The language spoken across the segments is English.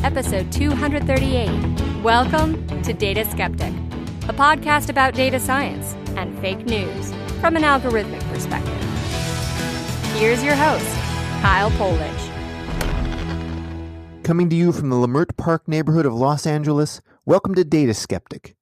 episode 238. Welcome to Data Skeptic, a podcast about data science and fake news from an algorithmic perspective. Here's your host, Kyle Polich. Coming to you from the Leimert Park neighborhood of Los Angeles, welcome to Data Skeptic.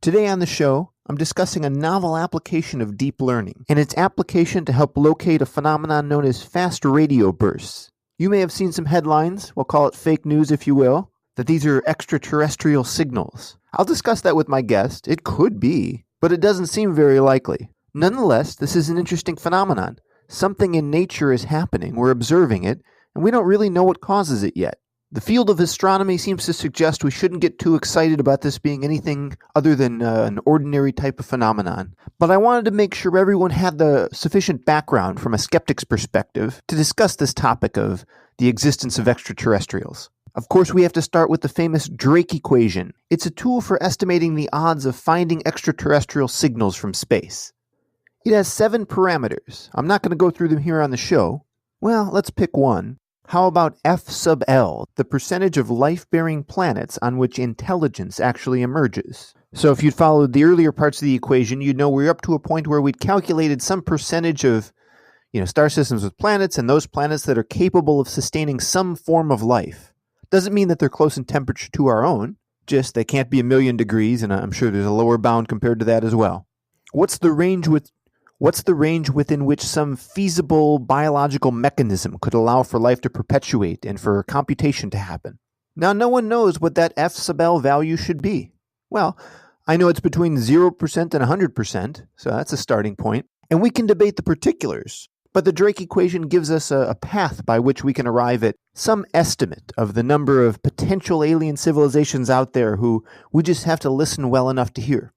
Today on the show, I'm discussing a novel application of deep learning and its application to help locate a phenomenon known as fast radio bursts. You may have seen some headlines, we'll call it fake news if you will, that these are extraterrestrial signals. I'll discuss that with my guest. It could be, but it doesn't seem very likely. Nonetheless, this is an interesting phenomenon. Something in nature is happening, we're observing it, and we don't really know what causes it yet. The field of astronomy seems to suggest we shouldn't get too excited about this being anything other than an ordinary type of phenomenon. But I wanted to make sure everyone had the sufficient background from a skeptic's perspective to discuss this topic of the existence of extraterrestrials. Of course, we have to start with the famous Drake equation. It's a tool for estimating the odds of finding extraterrestrial signals from space. It has 7 parameters. I'm not going to go through them here on the show. Well, let's pick one. How about F sub L, the percentage of life-bearing planets on which intelligence actually emerges? So if you'd followed the earlier parts of the equation, you'd know we're up to a point where we'd calculated some percentage of, star systems with planets and those planets that are capable of sustaining some form of life. Doesn't mean that they're close in temperature to our own, just they can't be 1,000,000 degrees, and I'm sure there's a lower bound compared to that as well. What's the range within which some feasible biological mechanism could allow for life to perpetuate and for computation to happen? Now, no one knows what that F sub L value should be. Well, I know it's between 0% and 100%, so that's a starting point. And we can debate the particulars, but the Drake equation gives us a path by which we can arrive at some estimate of the number of potential alien civilizations out there who we just have to listen well enough to hear.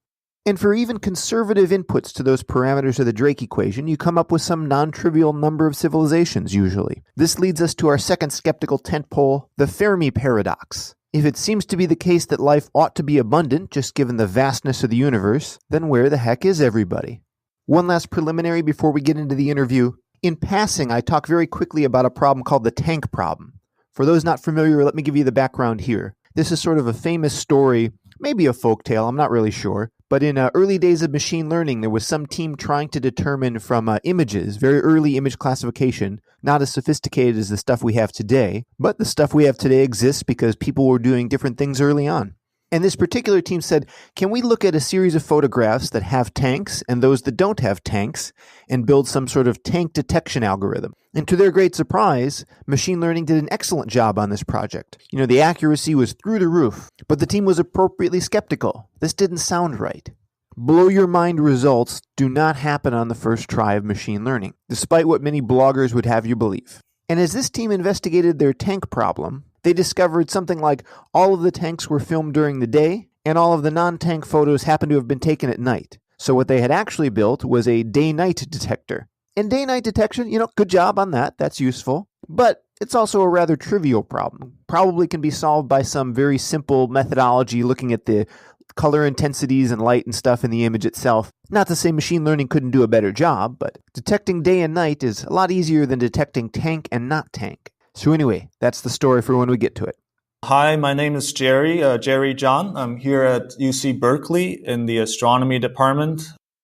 And for even conservative inputs to those parameters of the Drake equation, you come up with some non-trivial number of civilizations, usually. This leads us to our second skeptical tentpole, the Fermi paradox. If it seems to be the case that life ought to be abundant, just given the vastness of the universe, then where the heck is everybody? One last preliminary before we get into the interview. In passing, I talk very quickly about a problem called the tank problem. For those not familiar, let me give you the background here. This is sort of a famous story, maybe a folktale, I'm not really sure. But in early days of machine learning, there was some team trying to determine from images, very early image classification, not as sophisticated as the stuff we have today, but the stuff we have today exists because people were doing different things early on. And this particular team said, can we look at a series of photographs that have tanks and those that don't have tanks and build some sort of tank detection algorithm? And to their great surprise, machine learning did an excellent job on this project. The accuracy was through the roof, but the team was appropriately skeptical. This didn't sound right. Blow your mind results do not happen on the first try of machine learning, despite what many bloggers would have you believe. And as this team investigated their tank problem, they discovered something like all of the tanks were filmed during the day, and all of the non-tank photos happened to have been taken at night. So what they had actually built was a day-night detector. And day-night detection, good job on that. That's useful. But it's also a rather trivial problem. Probably can be solved by some very simple methodology looking at the color intensities and light and stuff in the image itself. Not to say machine learning couldn't do a better job, but detecting day and night is a lot easier than detecting tank and not tank. So anyway, that's the story for when we get to it. Hi, my name is Gerry Zhang. I'm here at UC Berkeley in the astronomy department.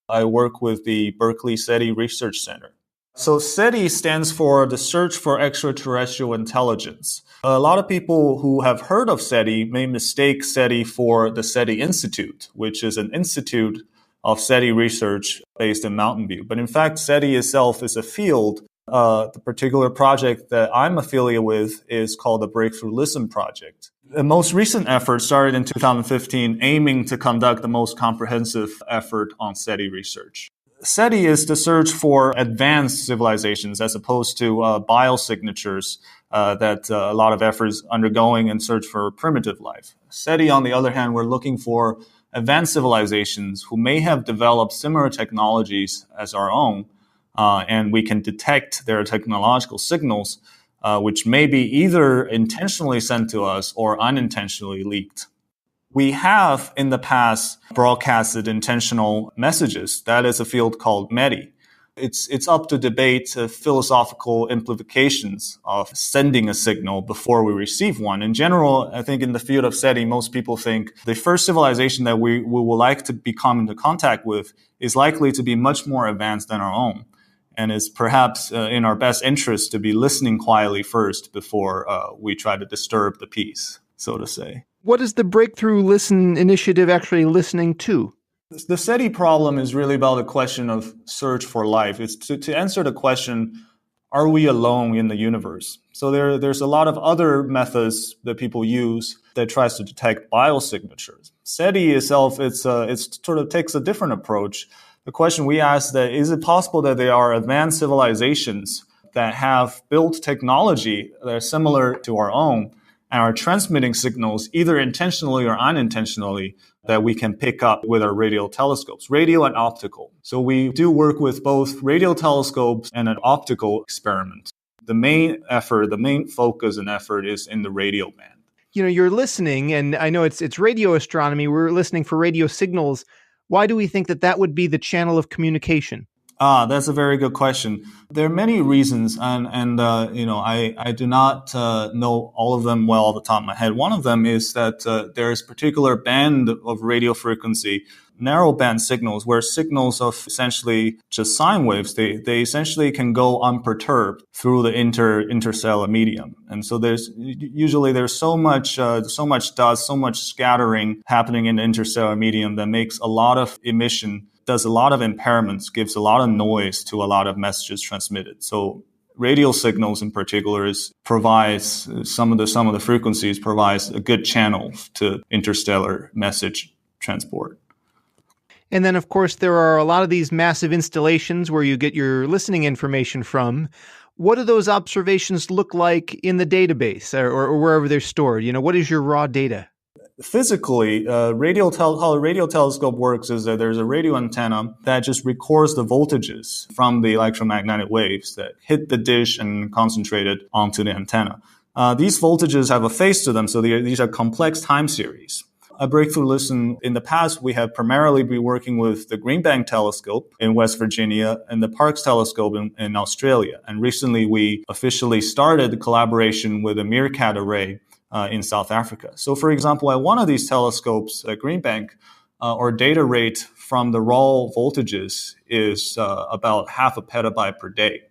I work with the Berkeley SETI Research Center. So SETI stands for the Search for Extraterrestrial Intelligence. A lot of people who have heard of SETI may mistake SETI for the SETI Institute, which is an institute of SETI research based in Mountain View. But in fact, SETI itself is a field. The particular project that I'm affiliated with is called the Breakthrough Listen Project. The most recent effort started in 2015, aiming to conduct the most comprehensive effort on SETI research. SETI is the search for advanced civilizations as opposed to biosignatures that a lot of efforts undergoing in search for primitive life. SETI, on the other hand, we're looking for advanced civilizations who may have developed similar technologies as our own, and we can detect their technological signals, which may be either intentionally sent to us or unintentionally leaked. We have in the past broadcasted intentional messages. That is a field called METI. It's up to debate philosophical implications of sending a signal before we receive one. In general, I think in the field of SETI, most people think the first civilization that we will like to come into contact with is likely to be much more advanced than our own. And it's perhaps in our best interest to be listening quietly first before we try to disturb the peace, so to say. What is the Breakthrough Listen initiative actually listening to? The SETI problem is really about the question of search for life. It's to answer the question, are we alone in the universe? So there's a lot of other methods that people use that tries to detect biosignatures. SETI itself, it sort of takes a different approach. The question we ask that is it possible that there are advanced civilizations that have built technology that are similar to our own and are transmitting signals either intentionally or unintentionally that we can pick up with our radio telescopes, radio and optical. So we do work with both radio telescopes and an optical experiment. The main focus and effort is in the radio band. You know, you're listening, and I know it's radio astronomy. We're listening for radio signals. Why do we think that would be the channel of communication? That's a very good question. There are many reasons, and I do not know all of them well off the top of my head. One of them is that there is a particular band of radio frequency, narrow band signals, where signals of essentially just sine waves, they essentially can go unperturbed through the interstellar medium. And so there's so much dust, so much scattering happening in the interstellar medium that makes a lot of emission, does a lot of impairments, gives a lot of noise to a lot of messages transmitted. So radio signals in particular provides some of the frequencies provides a good channel to interstellar message transport. And then, of course, there are a lot of these massive installations where you get your listening information from. What do those observations look like in the database or wherever they're stored? You know, what is your raw data? Physically, how a radio telescope works is that there's a radio antenna that just records the voltages from the electromagnetic waves that hit the dish and concentrated onto the antenna. These voltages have a phase to them, so these are complex time series. A Breakthrough Listen, in the past, we have primarily been working with the Green Bank Telescope in West Virginia and the Parkes Telescope in Australia. And recently, we officially started the collaboration with a Meerkat Array in South Africa. So, for example, at one of these telescopes at Green Bank, our data rate from the raw voltages is about half a petabyte per day.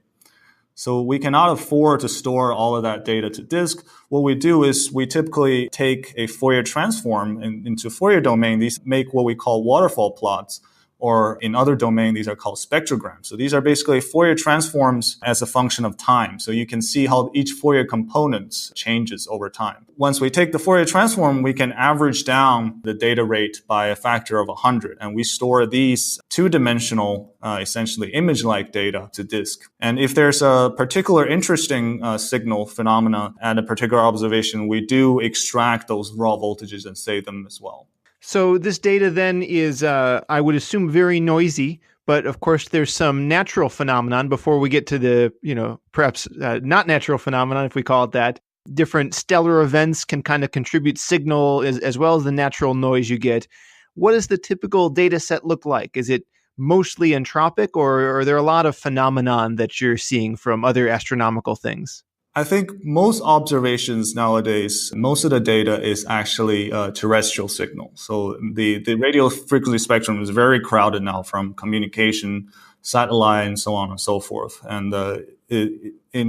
So we cannot afford to store all of that data to disk. What we do is we typically take a Fourier transform into Fourier domain. These make what we call waterfall plots, or in other domain, these are called spectrograms. So these are basically Fourier transforms as a function of time. So you can see how each Fourier component changes over time. Once we take the Fourier transform, we can average down the data rate by a factor of 100. And we store these two-dimensional, essentially image-like data to disk. And if there's a particular interesting signal phenomena at a particular observation, we do extract those raw voltages and save them as well. So this data then is, I would assume, very noisy, but of course there's some natural phenomenon before we get to the, perhaps not natural phenomenon, if we call it that. Different stellar events can kind of contribute signal as well as the natural noise you get. What does the typical data set look like? Is it mostly entropic, or are there a lot of phenomenon that you're seeing from other astronomical things? I think most observations nowadays, most of the data is actually terrestrial signal. So the radio frequency spectrum is very crowded now, from communication, satellite, and so on and so forth. And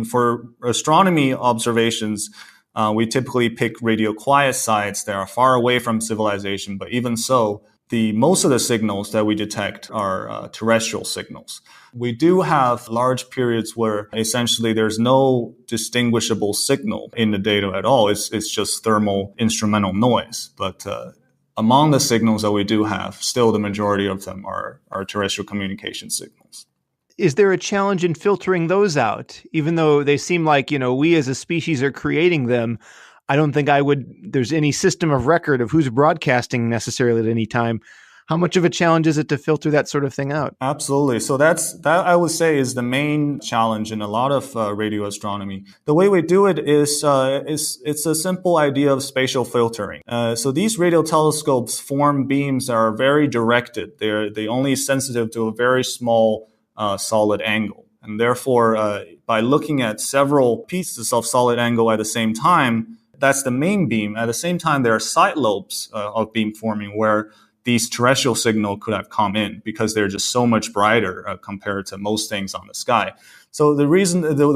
for astronomy observations, we typically pick radio quiet sites that are far away from civilization. But even so, most of the signals that we detect are terrestrial signals. We do have large periods where essentially there's no distinguishable signal in the data at all. It's just thermal instrumental noise. But among the signals that we do have, still the majority of them are terrestrial communication signals. Is there a challenge in filtering those out? Even though they seem like, we as a species are creating them, I don't think there's any system of record of who's broadcasting necessarily at any time. How much of a challenge is it to filter that sort of thing out? Absolutely. So that I would say is the main challenge in a lot of radio astronomy. The way we do it is it's a simple idea of spatial filtering. So these radio telescopes form beams that are very directed. They only sensitive to a very small solid angle. And therefore, by looking at several pieces of solid angle at the same time, that's the main beam. At the same time, there are side lobes of beam forming where these terrestrial signal could have come in because they're just so much brighter compared to most things on the sky. So the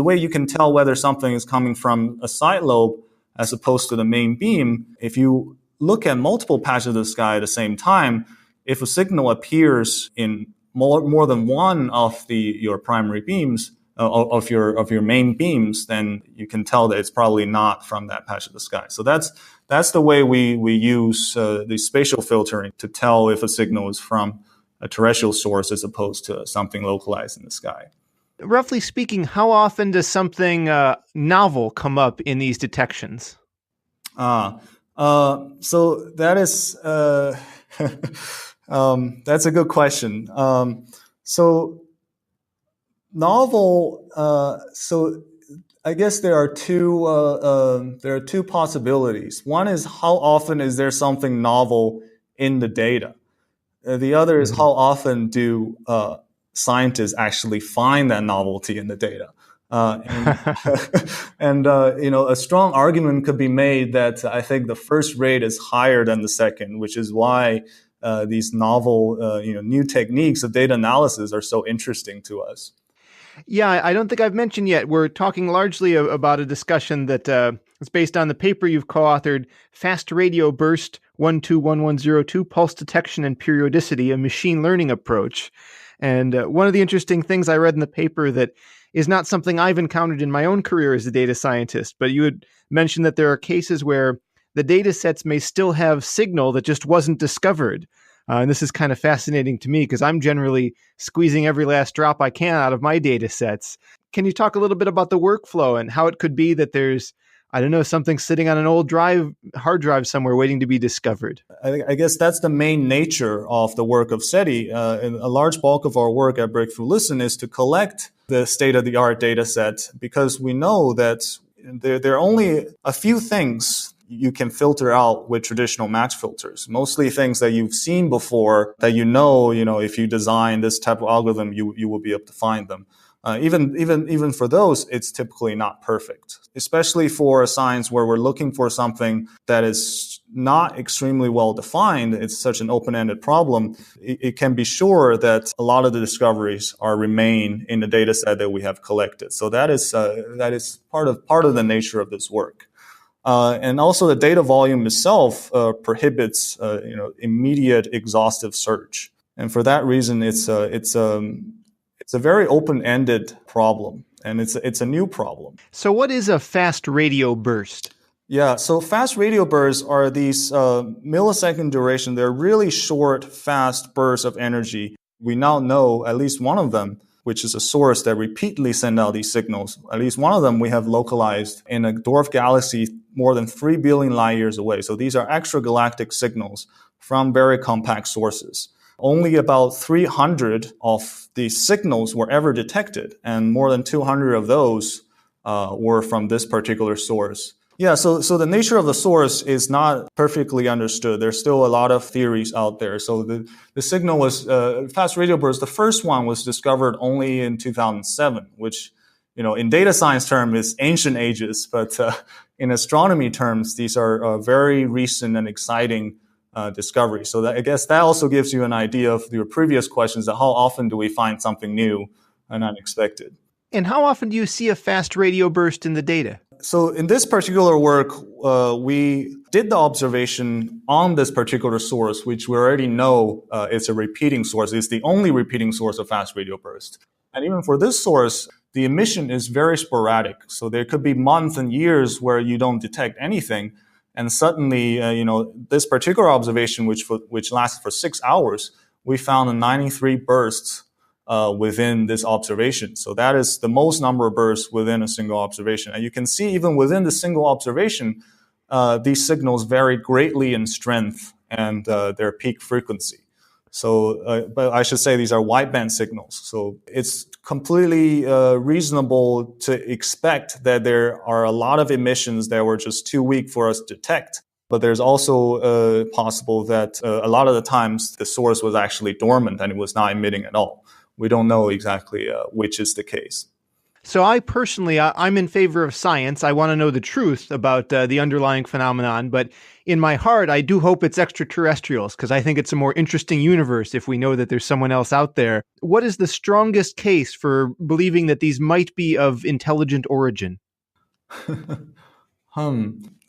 way you can tell whether something is coming from a side lobe as opposed to the main beam, if you look at multiple patches of the sky at the same time, if a signal appears in more than one of your primary beams, of your main beams, then you can tell that it's probably not from that patch of the sky. So that's the way we use the spatial filtering to tell if a signal is from a terrestrial source as opposed to something localized in the sky. Roughly speaking, how often does something novel come up in these detections? So that is that's a good question. So novel. So I guess there are two possibilities. One is how often is there something novel in the data. The other is how often do scientists actually find that novelty in the data. And a strong argument could be made that I think the first rate is higher than the second, which is why these novel, new techniques of data analysis are so interesting to us. Yeah, I don't think I've mentioned yet. We're talking largely about a discussion that is based on the paper you've co-authored, Fast Radio Burst 121102, Pulse Detection and Periodicity, a Machine Learning Approach. And one of the interesting things I read in the paper that is not something I've encountered in my own career as a data scientist, but you had mentioned that there are cases where the data sets may still have signal that just wasn't discovered. And this is kind of fascinating to me because I'm generally squeezing every last drop I can out of my data sets. Can you talk a little bit about the workflow and how it could be that there's, I don't know, something sitting on an old hard drive somewhere waiting to be discovered? I guess that's the main nature of the work of SETI. And a large bulk of our work at Breakthrough Listen is to collect the state-of-the-art data set because we know that there are only a few things you can filter out with traditional match filters. Mostly things that you've seen before that if you design this type of algorithm, you will be able to find them. Even for those, it's typically not perfect, especially for a science where we're looking for something that is not extremely well defined. It's such an open-ended problem. It can be sure that a lot of the discoveries remain in the data set that we have collected. So that is part of the nature of this work. And also the data volume itself prohibits immediate exhaustive search. And for that reason, it's a very open-ended problem, and it's a new problem. So what is a fast radio burst? Yeah, so fast radio bursts are these millisecond duration. They're really short, fast bursts of energy. We now know at least one of them, which is a source that repeatedly send out these signals. At least one of them we have localized in a dwarf galaxy more than 3 billion light years away. So these are extragalactic signals from very compact sources. Only about 300 of these signals were ever detected, and more than 200 of those were from this particular source. Yeah, so the nature of the source is not perfectly understood. There's still a lot of theories out there. So the signal was fast radio burst. The first one was discovered only in 2007, which in data science terms is ancient ages, but in astronomy terms, these are very recent and exciting discoveries. So I guess that also gives you an idea of your previous questions of how often do we find something new and unexpected. And how often do you see a fast radio burst in the data? So in this particular work, we did the observation on this particular source, which we already know is a repeating source. It's the only repeating source of fast radio burst. And even for this source, the emission is very sporadic. So there could be months and years where you don't detect anything. And suddenly, this particular observation, which lasted for 6 hours, we found 93 bursts within this observation. So that is the most number of bursts within a single observation. And you can see even within the single observation, these signals vary greatly in strength and their peak frequency. So, but I should say these are wideband signals. So it's completely reasonable to expect that there are a lot of emissions that were just too weak for us to detect. But there's also possible that a lot of the times the source was actually dormant and it was not emitting at all, we don't know exactly which is the case. So I personally, I'm in favor of science. I want to know the truth about the underlying phenomenon, but in my heart, I do hope it's extraterrestrials because I think it's a more interesting universe if we know that there's someone else out there. What is the strongest case for believing that these might be of intelligent origin?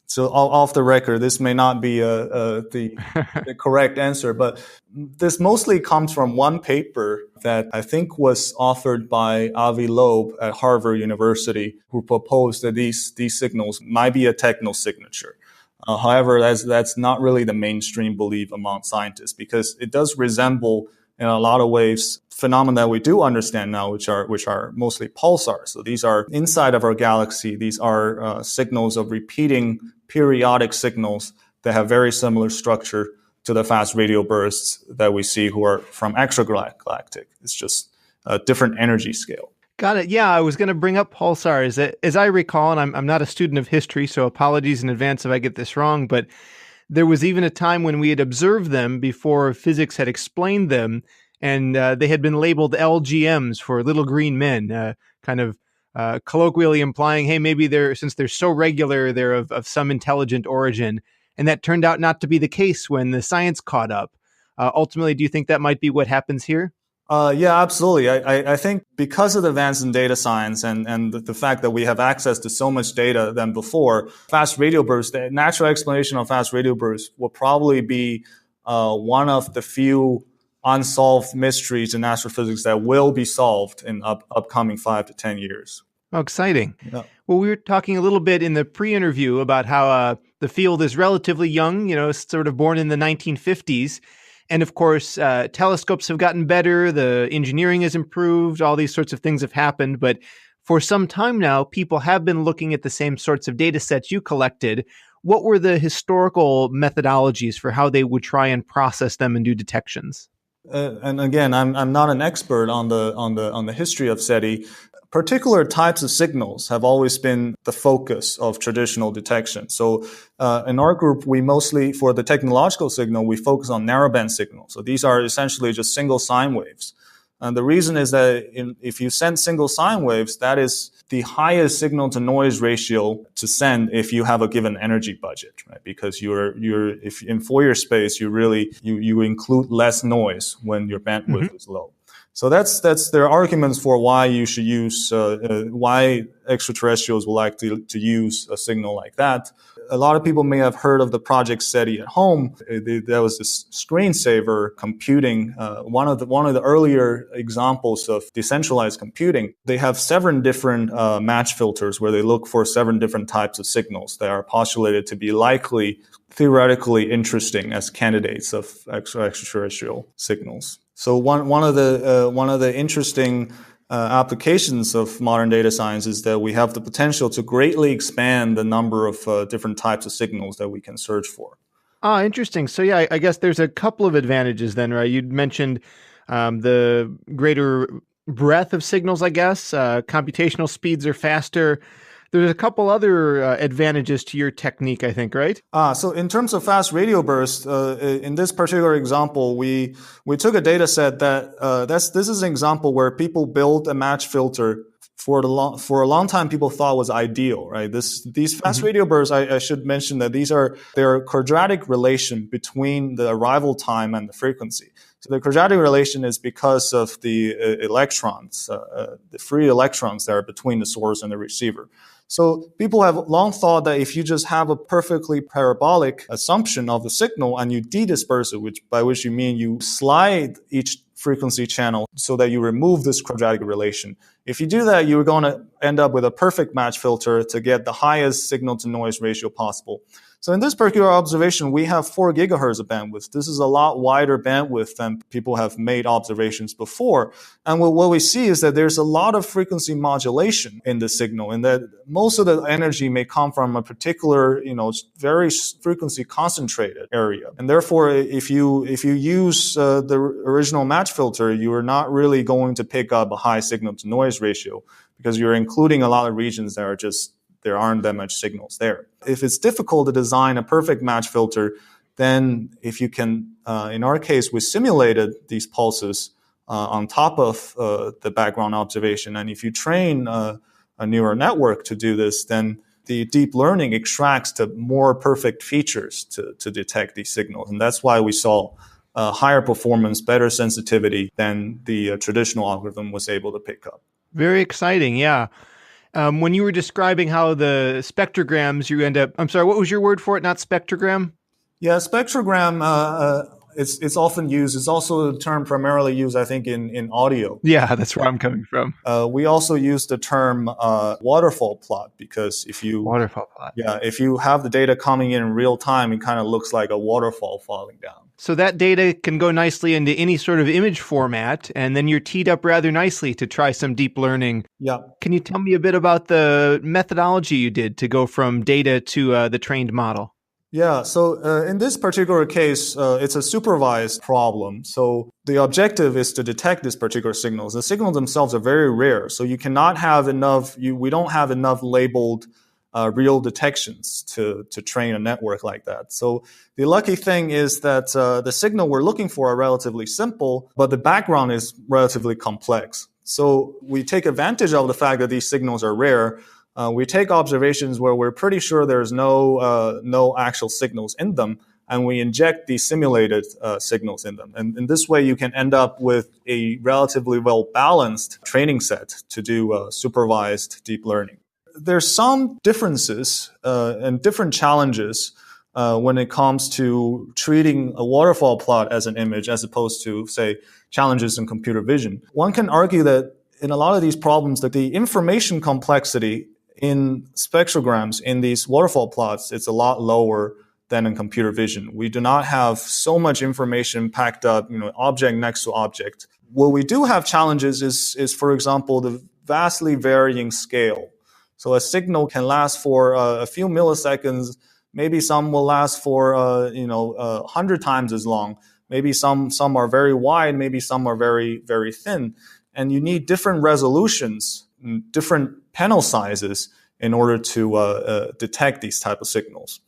So off the record, this may not be the correct answer, but this mostly comes from one paper that I think was authored by Avi Loeb at Harvard University, who proposed that these signals might be a techno signature. However, that's not really the mainstream belief among scientists because it does resemble in a lot of ways phenomena that we do understand now, which are mostly pulsars. So these are inside of our galaxy. These are signals of repeating periodic signals that have very similar structure to the fast radio bursts that we see who are from extragalactic. It's just a different energy scale. Got it. Yeah, I was going to bring up pulsars. As I recall, and I'm not a student of history, so apologies in advance if I get this wrong, but there was even a time when we had observed them before physics had explained them, and they had been labeled LGMs for little green men, kind of colloquially implying, hey, maybe since they're so regular, they're of some intelligent origin. And that turned out not to be the case when the science caught up. Ultimately, do you think that might be what happens here? Yeah, absolutely. I think because of the advance in data science and the fact that we have access to so much data than before, fast radio bursts, the natural explanation of fast radio bursts will probably be one of the few unsolved mysteries in astrophysics that will be solved in upcoming 5 to 10 years. Oh, exciting. Yeah. Well, we were talking a little bit in the pre-interview about how the field is relatively young, sort of born in the 1950s. And of course, telescopes have gotten better, the engineering has improved, all these sorts of things have happened. But for some time now, people have been looking at the same sorts of data sets you collected. What were the historical methodologies for how they would try and process them and do detections? And again, I'm not an expert on the history of SETI. Particular types of signals have always been the focus of traditional detection. So in our group, we mostly, for the technological signal, we focus on narrowband signals. So these are essentially just single sine waves. And the reason is that if you send single sine waves, that is the highest signal to noise ratio to send if you have a given energy budget, right? Because if in Fourier space, you include less noise when your bandwidth is low. So that's there are arguments for why you should use why extraterrestrials would like to use a signal like that. A lot of people may have heard of the Project SETI at home. There was this screensaver computing, one of the earlier examples of decentralized computing. They have 7 different match filters where they look for 7 different types of signals that are postulated to be likely, theoretically interesting as candidates of extraterrestrial signals. So one of the interesting applications of modern data science is that we have the potential to greatly expand the number of different types of signals that we can search for. Interesting. So yeah, I guess there's a couple of advantages then, right? You'd mentioned the greater breadth of signals, I guess. Computational speeds are faster. There's a couple other advantages to your technique, I think, right? So in terms of fast radio bursts, in this particular example, we took a data set that this is an example where people built a match filter for a long time. People thought was ideal, right? These fast radio bursts, I should mention that they're a quadratic relation between the arrival time and the frequency. So the quadratic relation is because of the electrons, the free electrons that are between the source and the receiver. So people have long thought that if you just have a perfectly parabolic assumption of the signal and you de-disperse it, by which you mean you slide each frequency channel so that you remove this quadratic relation. If you do that, you're going to end up with a perfect match filter to get the highest signal to noise ratio possible. So in this particular observation, we have 4 gigahertz of bandwidth. This is a lot wider bandwidth than people have made observations before. And what we see is that there's a lot of frequency modulation in the signal, and that most of the energy may come from a particular, very frequency concentrated area. And therefore, if you use the original match filter, you are not really going to pick up a high signal to noise ratio because you're including a lot of regions that are there aren't that much signals there. If it's difficult to design a perfect match filter, then if you can, in our case, we simulated these pulses on top of the background observation. And if you train a neural network to do this, then the deep learning extracts the more perfect features to detect these signals. And that's why we saw higher performance, better sensitivity than the traditional algorithm was able to pick up. Very exciting, yeah. When you were describing how the spectrograms you end up, I'm sorry, what was your word for it? Not spectrogram? Yeah, spectrogram, it's often used. It's also a term primarily used, I think, in audio. Yeah, that's where I'm coming from. We also use the term waterfall plot because if you have the data coming in real time, it kind of looks like a waterfall falling down. So that data can go nicely into any sort of image format, and then you're teed up rather nicely to try some deep learning. Yeah. Can you tell me a bit about the methodology you did to go from data to the trained model? Yeah, so in this particular case, it's a supervised problem. So the objective is to detect these particular signals. The signals themselves are very rare, so you cannot have enough, we don't have enough labeled real detections to train a network like that. So the lucky thing is that the signal we're looking for are relatively simple, but the background is relatively complex. So we take advantage of the fact that these signals are rare. We take observations where we're pretty sure there's no actual signals in them, and we inject the simulated signals in them. And in this way, you can end up with a relatively well-balanced training set to do supervised deep learning. There's some differences and different challenges when it comes to treating a waterfall plot as an image as opposed to, say, challenges in computer vision. One can argue that in a lot of these problems, that the information complexity in spectrograms, in these waterfall plots, it's a lot lower than in computer vision. We do not have so much information packed up, object next to object. What we do have challenges is, for example, the vastly varying scale. So a signal can last for a few milliseconds. Maybe some will last for 100 times as long. Maybe some are very wide. Maybe some are very, very thin. And you need different resolutions, different panel sizes in order to detect these type of signals.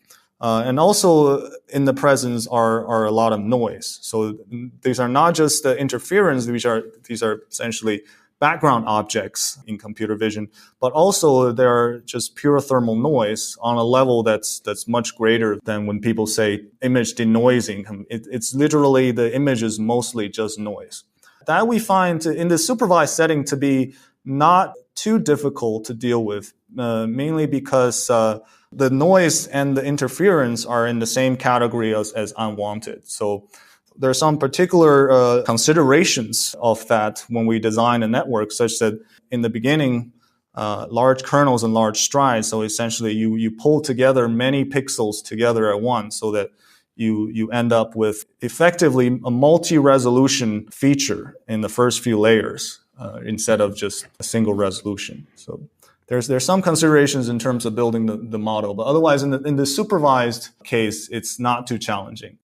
And also in the presence are a lot of noise. So these are not just the interference, these are essentially background objects in computer vision, but also there are just pure thermal noise on a level that's much greater than when people say image denoising. It's literally the image is mostly just noise. That we find in the supervised setting to be not too difficult to deal with, mainly because the noise and the interference are in the same category as unwanted. So there are some particular considerations of that when we design a network, such that in the beginning, large kernels and large strides. So essentially, you pull together many pixels together at once, so that you end up with effectively a multi-resolution feature in the first few layers instead of just a single resolution. So there's some considerations in terms of building the model, but otherwise in the supervised case, it's not too challenging.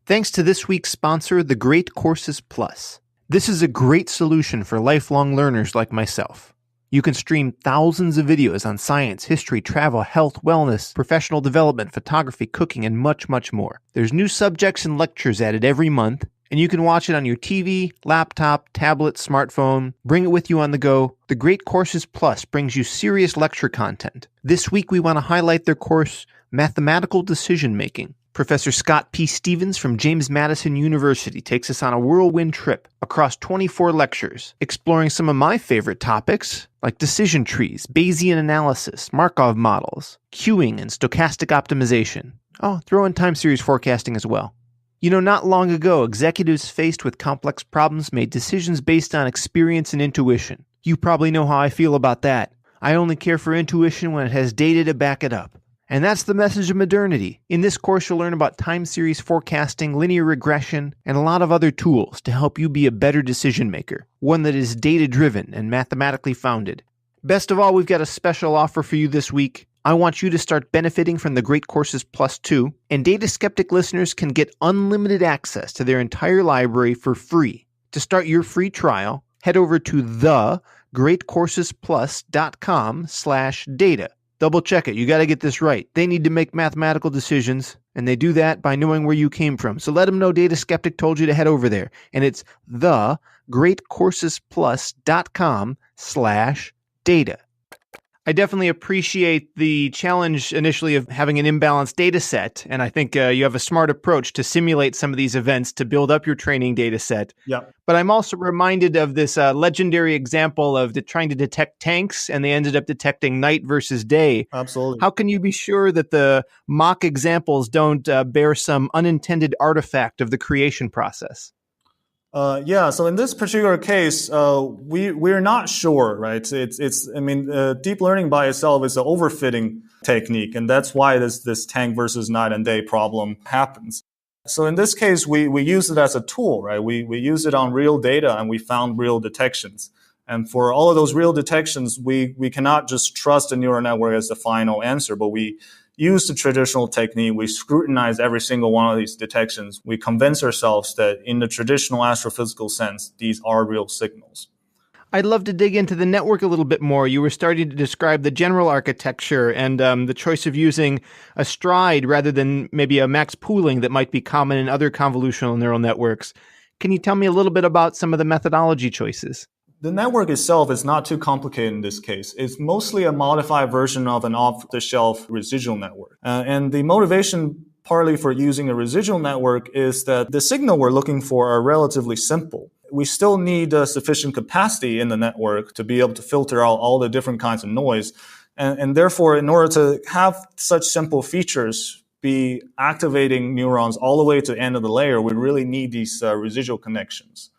Thanks to this week's sponsor, the Great Courses Plus. This is a great solution for lifelong learners like myself. You can stream thousands of videos on science, history, travel, health, wellness, professional development, photography, cooking, and much, much more. There's new subjects and lectures added every month, and you can watch it on your TV, laptop, tablet, smartphone. Bring it with you on the go. The Great Courses Plus brings you serious lecture content. This week, we want to highlight their course, Mathematical Decision Making. Professor Scott P. Stevens from James Madison University takes us on a whirlwind trip across 24 lectures, exploring some of my favorite topics like decision trees, Bayesian analysis, Markov models, queuing, and stochastic optimization. Oh, throw in time series forecasting as well. Not long ago, executives faced with complex problems made decisions based on experience and intuition. You probably know how I feel about that. I only care for intuition when it has data to back it up. And that's the message of modernity. In this course, you'll learn about time series forecasting, linear regression, and a lot of other tools to help you be a better decision maker, one that is data-driven and mathematically founded. Best of all, we've got a special offer for you this week. I want you to start benefiting from the Great Courses Plus 2, and Data Skeptic listeners can get unlimited access to their entire library for free. To start your free trial, head over to thegreatcoursesplus.com/data. double check it. You got to get this right. They need to make mathematical decisions, and they do that by knowing where you came from. So let them know Data Skeptic told you to head over there. And it's thegreatcoursesplus.com/data. I definitely appreciate the challenge initially of having an imbalanced data set. And I think you have a smart approach to simulate some of these events to build up your training data set. Yeah. But I'm also reminded of this legendary example of trying to detect tanks, and they ended up detecting night versus day. Absolutely. How can you be sure that the mock examples don't bear some unintended artifact of the creation process? So in this particular case, we're not sure, right? Deep learning by itself is an overfitting technique, and that's why this tank versus night and day problem happens. So in this case, we use it as a tool, right? We use it on real data, and we found real detections. And for all of those real detections, we cannot just trust a neural network as the final answer, but we use the traditional technique. We scrutinize every single one of these detections. We convince ourselves that in the traditional astrophysical sense, these are real signals. I'd love to dig into the network a little bit more. You were starting to describe the general architecture and the choice of using a stride rather than maybe a max pooling that might be common in other convolutional neural networks. Can you tell me a little bit about some of the methodology choices? The network itself is not too complicated in this case. It's mostly a modified version of an off-the-shelf residual network. And the motivation partly for using a residual network is that the signal we're looking for are relatively simple. We still need sufficient capacity in the network to be able to filter out all the different kinds of noise. And therefore, in order to have such simple features be activating neurons all the way to the end of the layer, we really need these residual connections.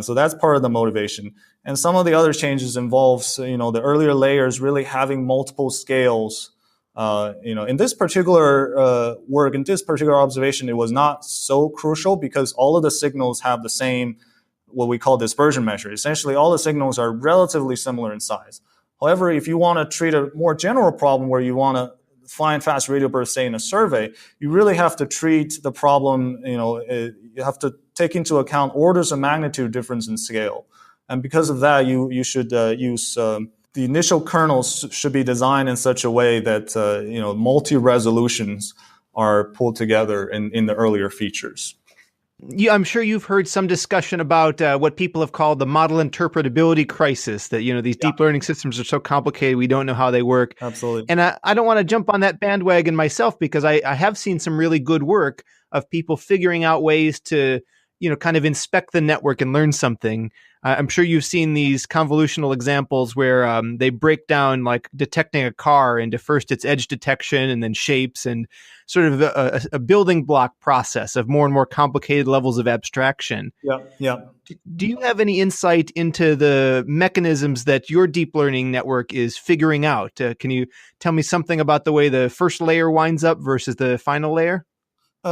So that's part of the motivation. And some of the other changes involves, the earlier layers really having multiple scales. In this particular work, in this particular observation, it was not so crucial because all of the signals have the same, what we call dispersion measure. Essentially, all the signals are relatively similar in size. However, if you want to treat a more general problem where you want to find fast radio bursts, say in a survey, you really have to treat the problem, you have to take into account orders of magnitude difference in scale. And because of that, you should use the initial kernels should be designed in such a way that multi-resolutions are pulled together in the earlier features. Yeah, I'm sure you've heard some discussion about what people have called the model interpretability crisis, that, these deep learning systems are so complicated, we don't know how they work. Absolutely. And I don't want to jump on that bandwagon myself because I have seen some really good work of people figuring out ways to, kind of inspect the network and learn something. I'm sure you've seen these convolutional examples where they break down like detecting a car into first its edge detection and then shapes and sort of a building block process of more and more complicated levels of abstraction. Yeah. Do you have any insight into the mechanisms that your deep learning network is figuring out? Can you tell me something about the way the first layer winds up versus the final layer?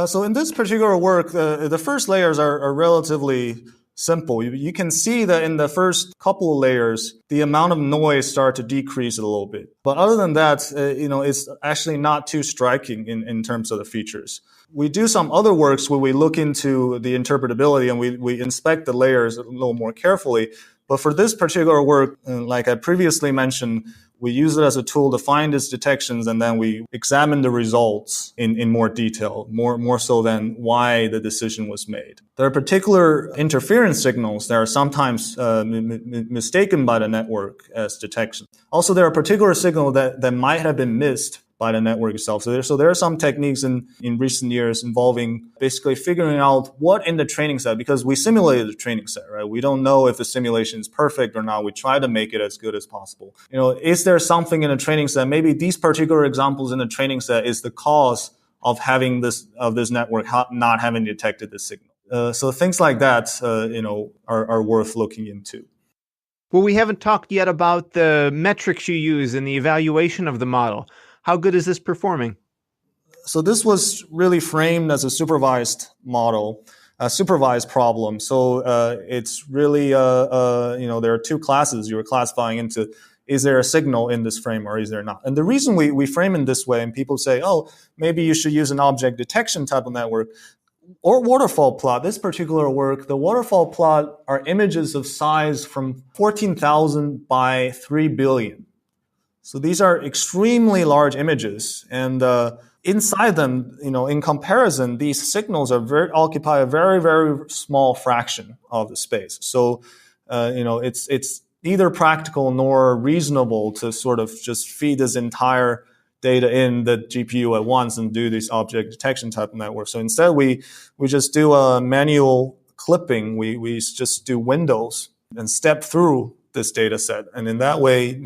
So in this particular work, the first layers are relatively simple. You can see that in the first couple of layers, the amount of noise start to decrease a little bit. But other than that, it's actually not too striking in terms of the features. We do some other works where we look into the interpretability and we inspect the layers a little more carefully. But for this particular work, like I previously mentioned, we use it as a tool to find its detections, and then we examine the results in more detail, more so than why the decision was made. There are particular interference signals that are sometimes mistaken by the network as detection. Also, there are particular signals that might have been missed by the network itself. So there are some techniques in recent years involving basically figuring out what in the training set, because we simulated the training set, right? We don't know if the simulation is perfect or not. We try to make it as good as possible. Is there something in the training set? Maybe these particular examples in the training set is the cause of having this network not having detected the signal. So things like that, are worth looking into. Well, we haven't talked yet about the metrics you use in the evaluation of the model. How good is this performing? So this was really framed as a supervised model, a supervised problem. So it's really, there are two classes you were classifying into. Is there a signal in this frame or is there not? And the reason we frame it this way, and people say, oh, maybe you should use an object detection type of network or waterfall plot. This particular work, the waterfall plot are images of size from 14,000 by 3 billion. So these are extremely large images, and inside them, in comparison, these signals occupy a very, very small fraction of the space. So, it's neither practical nor reasonable to sort of just feed this entire data in the GPU at once and do this object detection type of network. So instead, we just do a manual clipping. We just do windows and step through this data set, and in that way,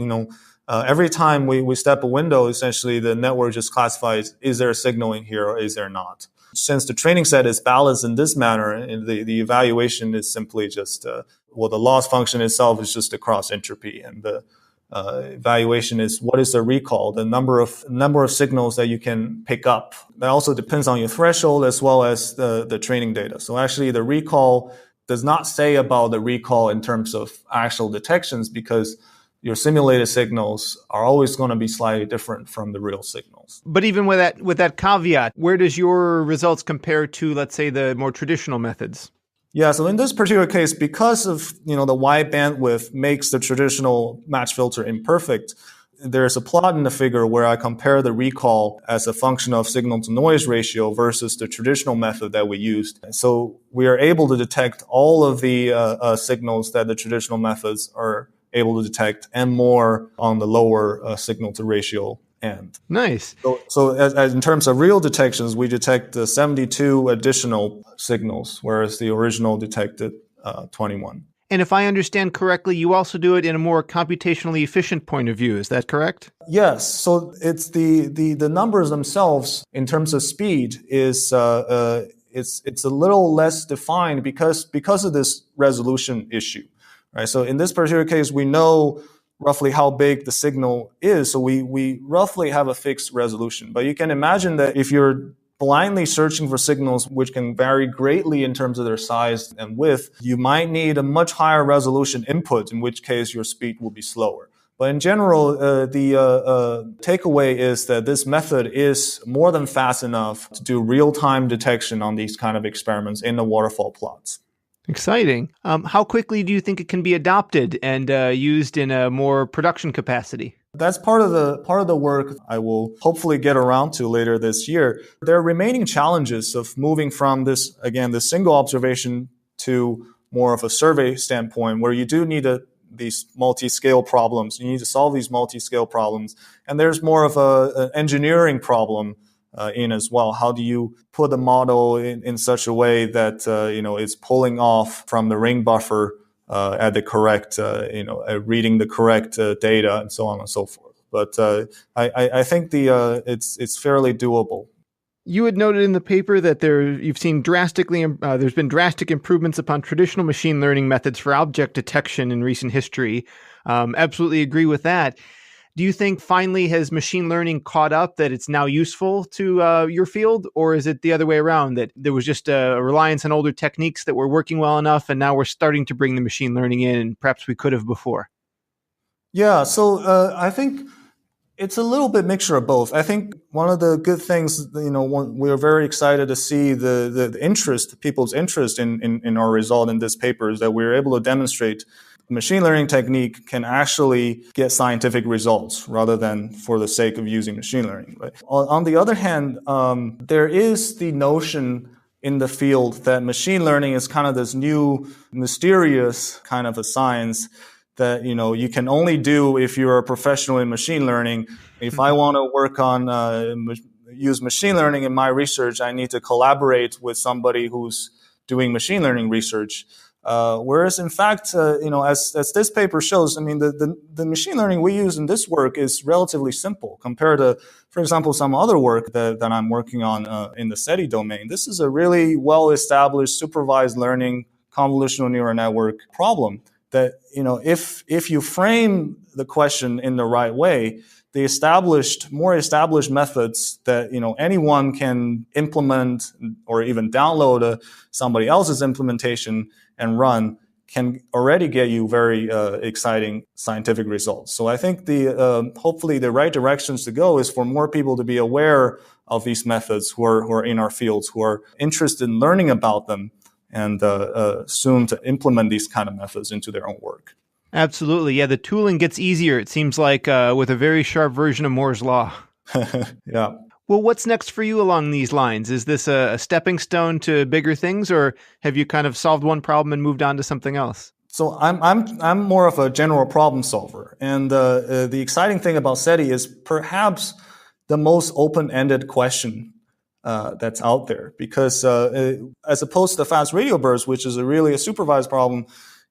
every time we step a window, essentially the network just classifies, is there a signal in here or is there not? Since the training set is balanced in this manner, the evaluation is simply just, the loss function itself is just a cross entropy, and the evaluation is what is the recall, the number of signals that you can pick up. That also depends on your threshold as well as the training data. So actually the recall does not say about the recall in terms of actual detections, because your simulated signals are always going to be slightly different from the real signals. But even with that caveat, where does your results compare to, let's say, the more traditional methods? Yeah, so in this particular case, because of the wide bandwidth makes the traditional match filter imperfect, there's a plot in the figure where I compare the recall as a function of signal to noise ratio versus the traditional method that we used. So we are able to detect all of the signals that the traditional methods are able to detect, and more on the lower signal to ratio end. Nice. So as in terms of real detections, we detect 72 additional signals, whereas the original detected 21. And if I understand correctly, you also do it in a more computationally efficient point of view. Is that correct? Yes. So it's the numbers themselves in terms of speed is it's a little less defined because of this resolution issue. Right. So in this particular case, we know roughly how big the signal is. So we roughly have a fixed resolution. But you can imagine that if you're blindly searching for signals which can vary greatly in terms of their size and width, you might need a much higher resolution input, in which case your speed will be slower. But in general, the takeaway is that this method is more than fast enough to do real-time detection on these kind of experiments in the waterfall plots. Exciting. How quickly do you think it can be adopted and used in a more production capacity? That's part of the work I will hopefully get around to later this year. There are remaining challenges of moving from this single observation to more of a survey standpoint, where you do need these multi-scale problems. You need to solve these multi-scale problems, and there's more of an engineering problem in as well. How do you put the model in such a way that it's pulling off from the ring buffer at the correct reading the correct data and so on and so forth. But I think it's fairly doable. You had noted in the paper that you've seen there's been drastic improvements upon traditional machine learning methods for object detection in recent history. Absolutely agree with that. Do you think finally has machine learning caught up, that it's now useful to your field, or is it the other way around, that there was just a reliance on older techniques that were working well enough and now we're starting to bring the machine learning in and perhaps we could have before? Yeah, so I think it's a little bit mixture of both. I think one of the good things, we're very excited to see the interest, people's interest in our result in this paper, is that we're able to demonstrate machine learning technique can actually get scientific results rather than for the sake of using machine learning. Right? On the other hand, there is the notion in the field that machine learning is kind of this new, mysterious kind of a science that you can only do if you're a professional in machine learning. If I want to work on use machine learning in my research, I need to collaborate with somebody who's doing machine learning research. Whereas in fact, as this paper shows, I mean, the machine learning we use in this work is relatively simple compared to, for example, some other work that I'm working on in the SETI domain. This is a really well-established supervised learning convolutional neural network problem that, if you frame the question in the right way, the more established methods that anyone can implement or even download somebody else's implementation and run can already get you very exciting scientific results. So I think hopefully the right directions to go is for more people to be aware of these methods who are in our fields, who are interested in learning about them, and soon to implement these kind of methods into their own work. Absolutely. Yeah, the tooling gets easier, it seems like, with a very sharp version of Moore's Law. Yeah. Well, what's next for you along these lines? Is this a stepping stone to bigger things, or have you kind of solved one problem and moved on to something else? So I'm more of a general problem solver, and the exciting thing about SETI is perhaps the most open-ended question that's out there, because as opposed to the fast radio burst, which is really a supervised problem,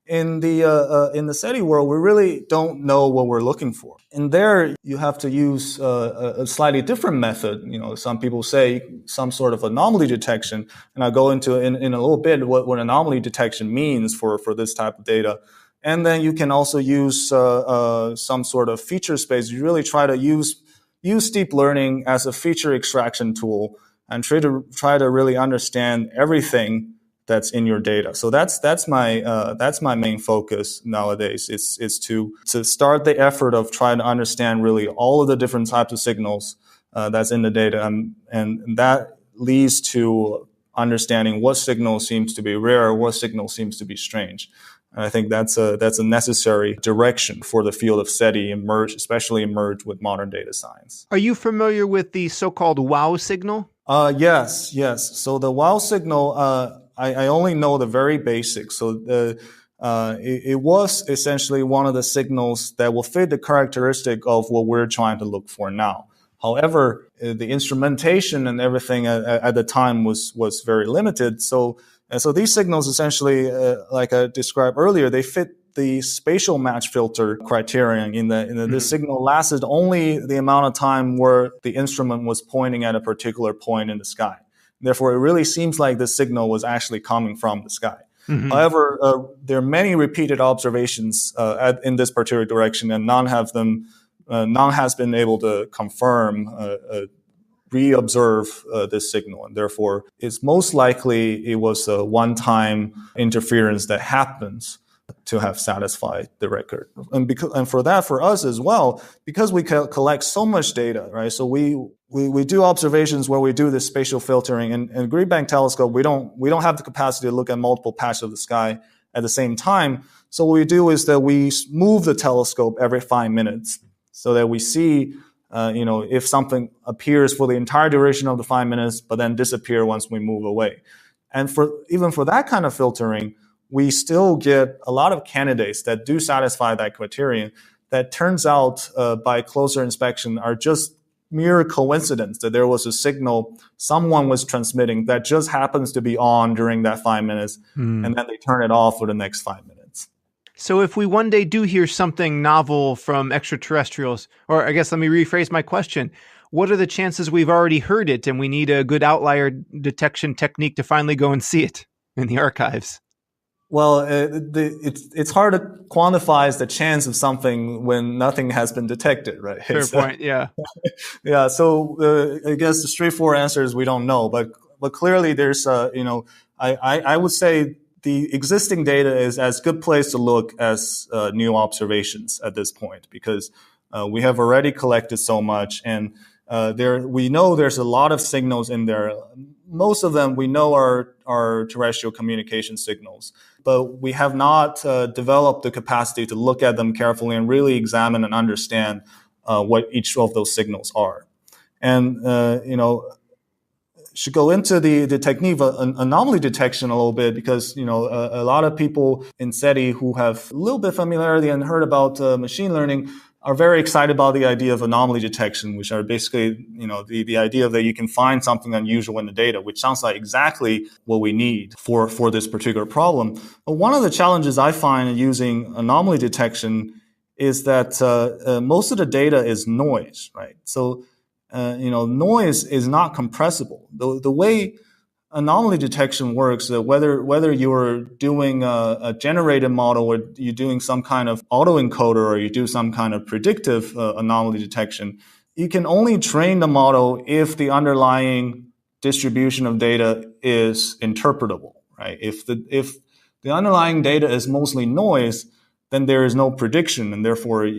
in the SETI world, we really don't know what we're looking for. And there, you have to use a slightly different method. Some people say some sort of anomaly detection, and I'll go into in a little bit what anomaly detection means for this type of data. And then you can also use some sort of feature space. You really try to use deep learning as a feature extraction tool and try to really understand everything that's in your data. So that's my main focus nowadays. Is to start the effort of trying to understand really all of the different types of signals that's in the data, and that leads to understanding what signal seems to be rare, what signal seems to be strange. And I think that's a necessary direction for the field of SETI especially emerge with modern data science. Are you familiar with the so-called wow signal? Yes. So the wow signal, I only know the very basics. So it was essentially one of the signals that will fit the characteristic of what we're trying to look for now. However, the instrumentation and everything at the time was very limited. So these signals essentially, like I described earlier, they fit the spatial match filter criterion in the signal lasted only the amount of time where the instrument was pointing at a particular point in the sky. Therefore, it really seems like the signal was actually coming from the sky. Mm-hmm. However, there are many repeated observations in this particular direction, and none has been able to confirm re-observe this signal, and therefore it's most likely it was a one-time interference that happens to have satisfied the record. And for us as well, because we collect so much data, right? So we do observations where we do this spatial filtering, and Green Bank telescope, we don't have the capacity to look at multiple patches of the sky at the same time. So what we do is that we move the telescope every 5 minutes so that we see if something appears for the entire duration of the 5 minutes, but then disappear once we move away. And even for that kind of filtering, we still get a lot of candidates that do satisfy that criterion that turns out by closer inspection are just mere coincidence that there was a signal someone was transmitting that just happens to be on during that 5 minutes, and then they turn it off for the next 5 minutes. So if we one day do hear something novel from extraterrestrials, or I guess let me rephrase my question, what are the chances we've already heard it and we need a good outlier detection technique to finally go and see it in the archives? Well, it's hard to quantify the chance of something when nothing has been detected, right? Fair point, yeah. Yeah, so I guess the straightforward answer is we don't know, but clearly there's, I would say the existing data is as good place to look as new observations at this point, because we have already collected so much, and we know there's a lot of signals in there. Most of them we know are terrestrial communication signals, but we have not developed the capacity to look at them carefully and really examine and understand what each of those signals are. And should go into the technique of anomaly detection a little bit, because a lot of people in SETI who have a little bit of familiarity and heard about machine learning are very excited about the idea of anomaly detection, which are basically, the idea that you can find something unusual in the data, which sounds like exactly what we need for this particular problem. But one of the challenges I find in using anomaly detection is that most of the data is noise, right? So, noise is not compressible. The way anomaly detection works, whether you're doing a generated model or you're doing some kind of autoencoder or you do some kind of predictive anomaly detection, you can only train the model if the underlying distribution of data is interpretable, right? If the underlying data is mostly noise, then there is no prediction, and therefore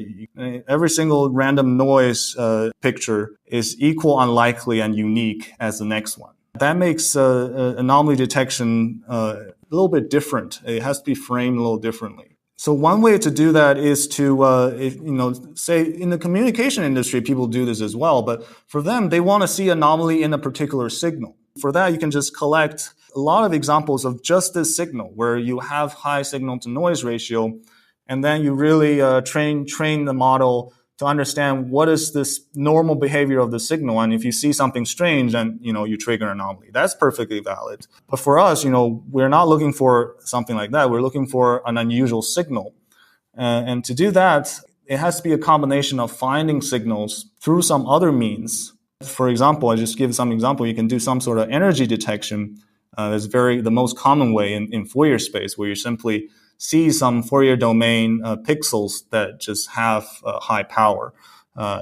every single random noise picture is equal, unlikely, and unique as the next one. That makes anomaly detection a little bit different. It has to be framed a little differently. So one way to do that is to, say in the communication industry, people do this as well. But for them, they want to see anomaly in a particular signal. For that, you can just collect a lot of examples of just this signal where you have high signal to noise ratio, and then you really train the model to understand what is this normal behavior of the signal. And if you see something strange, then, you trigger an anomaly. That's perfectly valid. But for us, we're not looking for something like that. We're looking for an unusual signal. And to do that, it has to be a combination of finding signals through some other means. For example, I just give some example. You can do some sort of energy detection. That's the most common way in Fourier space, where you simply see some Fourier domain pixels that just have high power.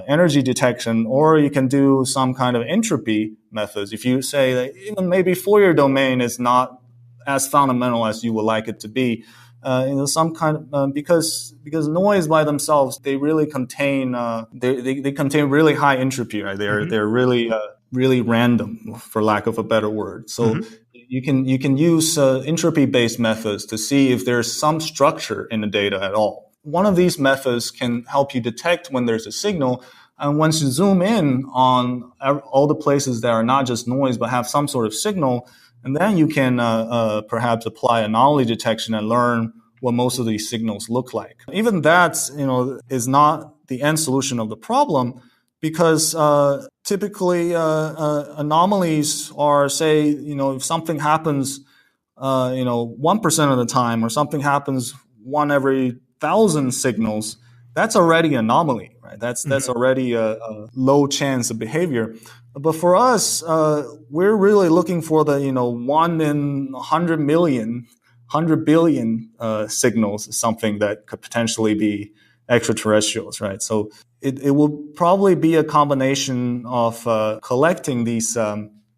Energy detection, or you can do some kind of entropy methods. If you say that even maybe Fourier domain is not as fundamental as you would like it to be, some kind of because noise by themselves, they really contain they contain really high entropy. Right? They're really random, for lack of a better word. So you can use entropy-based methods to see if there's some structure in the data at all. One of these methods can help you detect when there's a signal. And once you zoom in on all the places that are not just noise but have some sort of signal, and then you can perhaps apply anomaly detection and learn what most of these signals look like. Even that, is not the end solution of the problem, because typically anomalies are, say, if something happens, 1% of the time, or something happens one every 1,000 signals, that's already an anomaly, right? That's already a low chance of behavior. But for us, we're really looking for the 1 in 100 million, 100 billion signals, something that could potentially be extraterrestrials, right? So it will probably be a combination of collecting these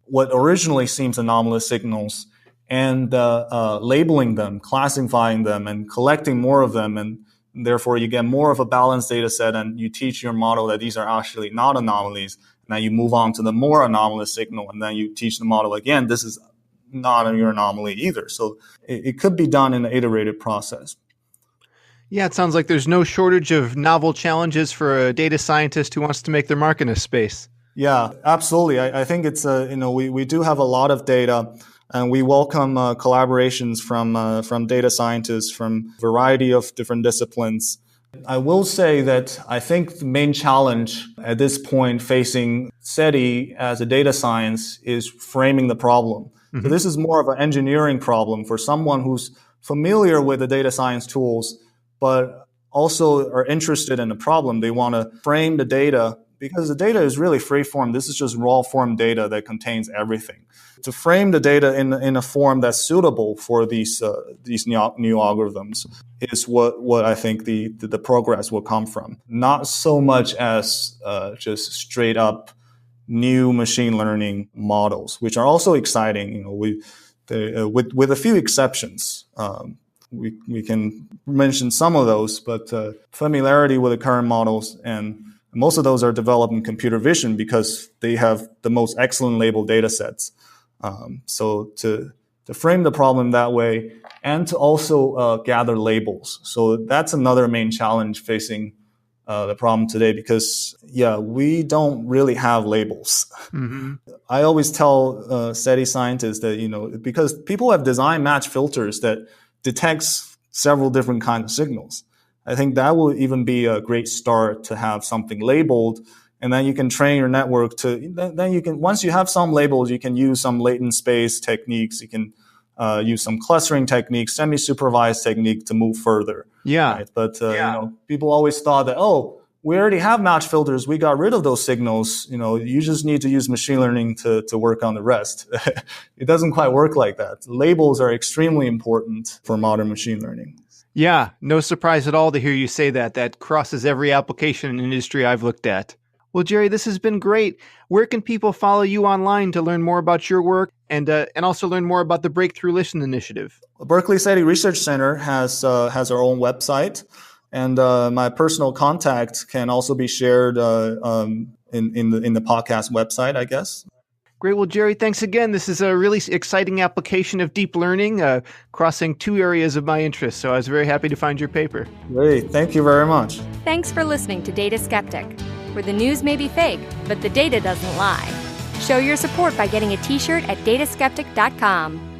what originally seems anomalous signals and labeling them, classifying them, and collecting more of them, and therefore you get more of a balanced data set, and you teach your model that these are actually not anomalies. Now you move on to the more anomalous signal, and then you teach the model again, this is not your anomaly either. So it could be done in an iterative process. Yeah, it sounds like there's no shortage of novel challenges for a data scientist who wants to make their mark in this space. Yeah, absolutely. I think it's we do have a lot of data, and we welcome collaborations from data scientists from a variety of different disciplines. I will say that I think the main challenge at this point facing SETI as a data science is framing the problem. So this is more of an engineering problem for someone who's familiar with the data science tools, but also are interested in the problem. They want to frame the data, because the data is really free form. This is just raw form data that contains everything. To frame the data in a form that's suitable for these new algorithms is what I think the progress will come from. Not so much as just straight up new machine learning models, which are also exciting. With a few exceptions. We can mention some of those, but familiarity with the current models, and most of those are developed in computer vision because they have the most excellent labeled data sets. So to frame the problem that way, and to also gather labels. So that's another main challenge facing the problem today, because we don't really have labels. I always tell SETI scientists that because people have designed match filters that detects several different kinds of signals. I think that will even be a great start to have something labeled, and then you can train your network to. Then you can, once you have some labels, you can use some latent space techniques. You can use some clustering techniques, semi-supervised technique to move further. Yeah. Right? But people always thought that, we already have match filters. We got rid of those signals. You just need to use machine learning to work on the rest. It doesn't quite work like that. Labels are extremely important for modern machine learning. Yeah, no surprise at all to hear you say that. That crosses every application and industry I've looked at. Well, Gerry, this has been great. Where can people follow you online to learn more about your work and also learn more about the Breakthrough Listen initiative? Berkeley SETI Research Center has our own website, and my personal contact can also be shared in the podcast website, I guess. Great. Well, Gerry, thanks again. This is a really exciting application of deep learning, crossing two areas of my interest. So I was very happy to find your paper. Great. Thank you very much. Thanks for listening to Data Skeptic, where the news may be fake, but the data doesn't lie. Show your support by getting a t-shirt at dataskeptic.com.